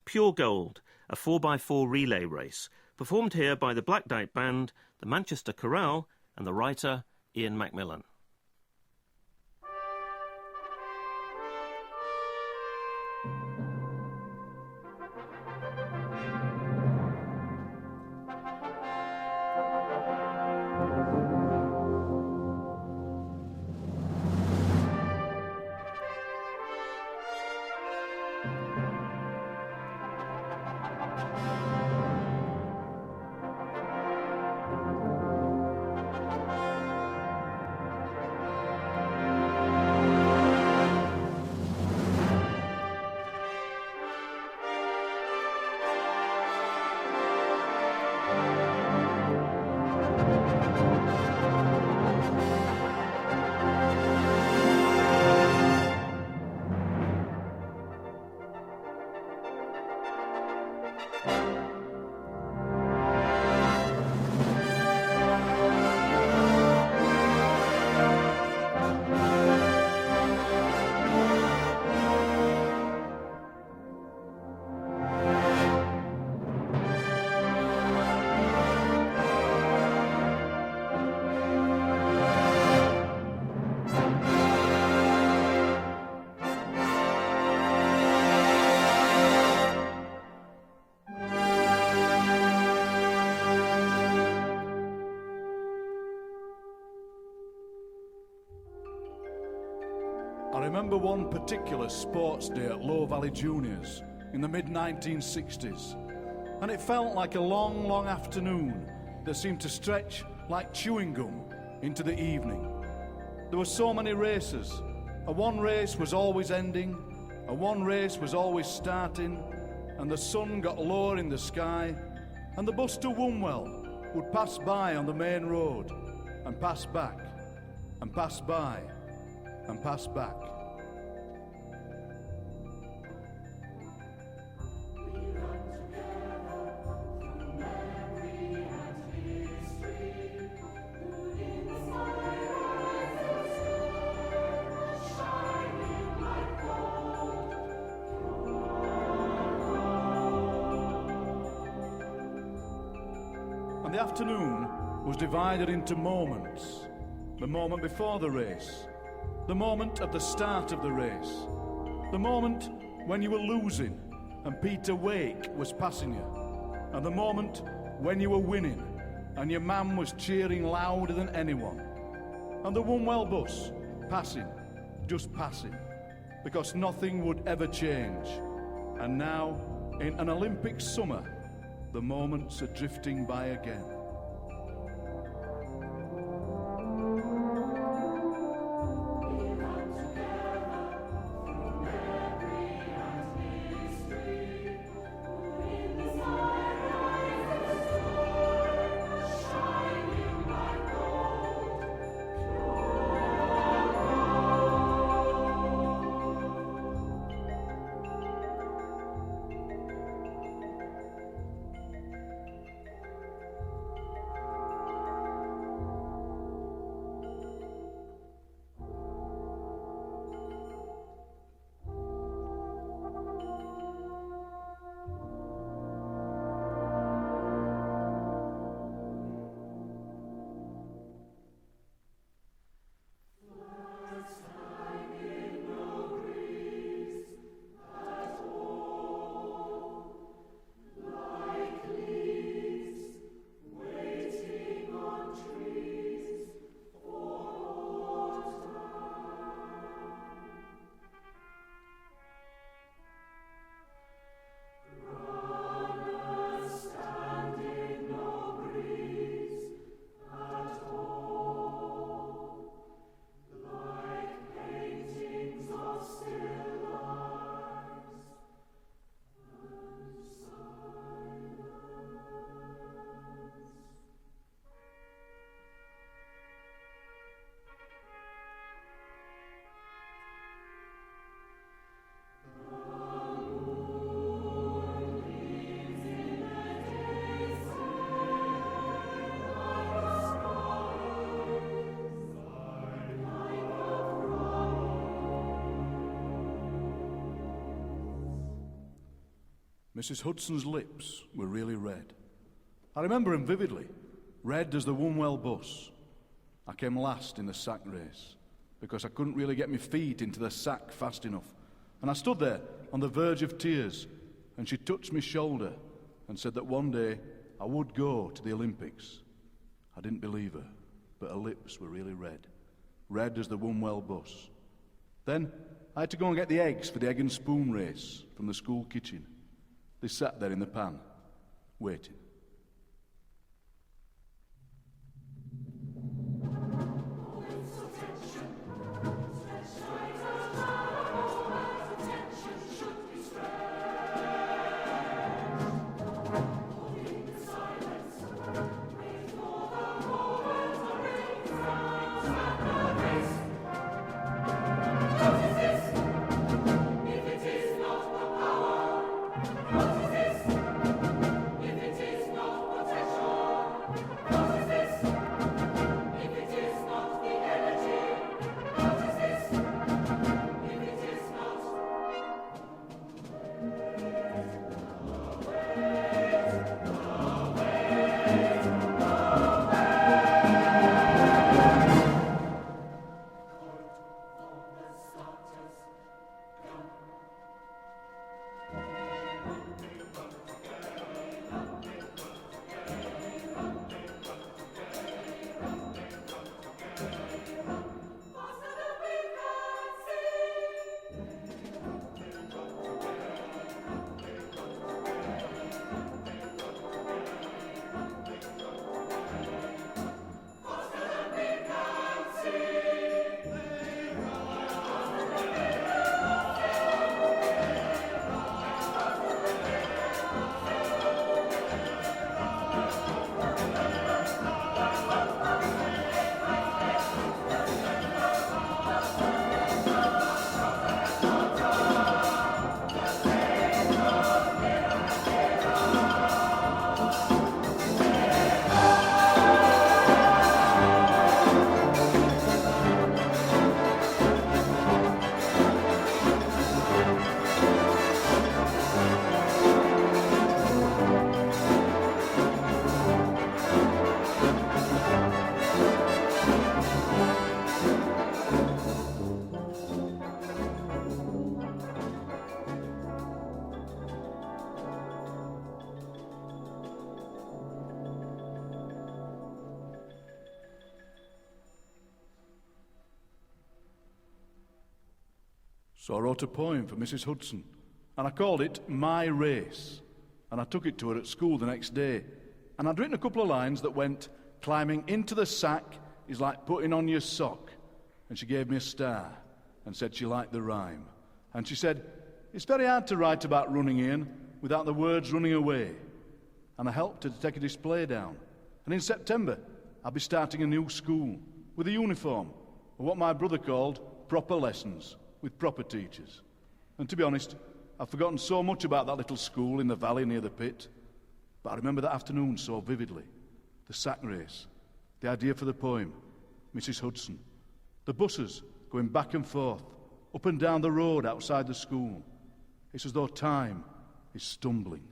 Pure Gold, a 4x4 relay race, performed here by the Black Doubt Band, the Manchester Chorale and the writer Ian Macmillan. I remember one particular sports day at Low Valley Juniors in the mid-1960s, and it felt like a long, long afternoon that seemed to stretch like chewing gum into the evening. There were so many races. A one race was always ending, a one race was always starting, and the sun got lower in the sky, and the bus to Wombwell would pass by on the main road, and pass back, and pass by, and pass back. And the afternoon was divided into moments. The moment before the race, the moment at the start of the race, the moment when you were losing and Peter Wake was passing you, and the moment when you were winning and your man was cheering louder than anyone, and the Wombwell bus passing, just passing, because nothing would ever change. And now, in an Olympic summer, the moments are drifting by again. Mrs. Hudson's lips were really red. I remember him vividly, red as the Wombwell bus. I came last in the sack race because I couldn't really get my feet into the sack fast enough. And I stood there on the verge of tears, and she touched my shoulder and said that one day I would go to the Olympics. I didn't believe her, but her lips were really red, red as the Wombwell bus. Then I had to go and get the eggs for the egg and spoon race from the school kitchen. They sat there in the pan, waiting. So I wrote a poem for Mrs. Hudson, and I called it My Race, and I took it to her at school the next day. And I'd written a couple of lines that went, climbing into the sack is like putting on your sock. And she gave me a star and said she liked the rhyme. And she said, it's very hard to write about running in without the words running away. And I helped her to take a display down. And in September, I'll be starting a new school with a uniform, or what my brother called proper lessons, with proper teachers. And to be honest, I've forgotten so much about that little school in the valley near the pit. But I remember that afternoon so vividly. The sack race, the idea for the poem, Mrs. Hudson, the buses going back and forth, up and down the road outside the school. It's as though time is stumbling.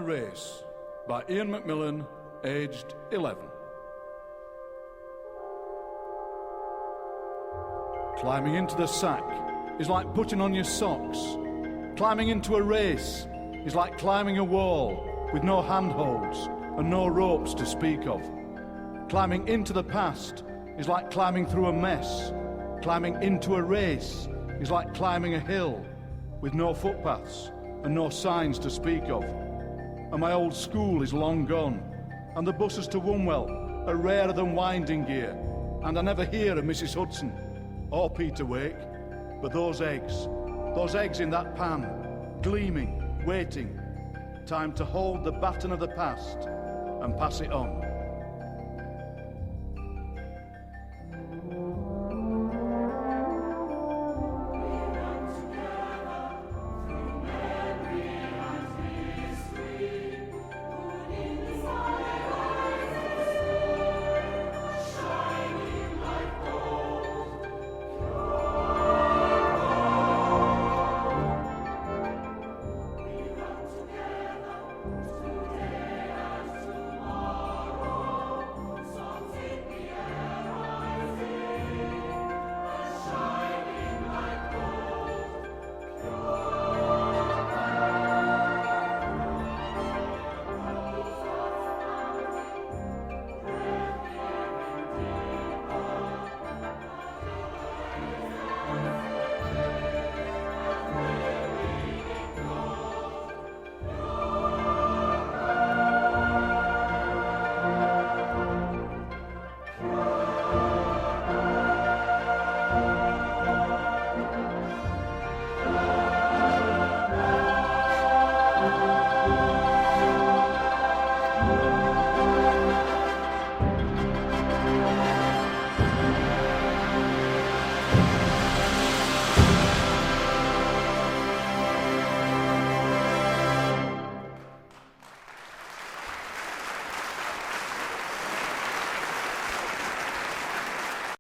Race by Ian Macmillan, aged 11. Climbing into the sack is like putting on your socks. Climbing into a race is like climbing a wall with no handholds and no ropes to speak of. Climbing into the past is like climbing through a mess. Climbing into a race is like climbing a hill with no footpaths and no signs to speak of. And my old school is long gone, and the buses to Wombwell are rarer than winding gear, and I never hear of Mrs. Hudson or Peter Wake, but those eggs in that pan, gleaming, waiting, time to hold the baton of the past and pass it on.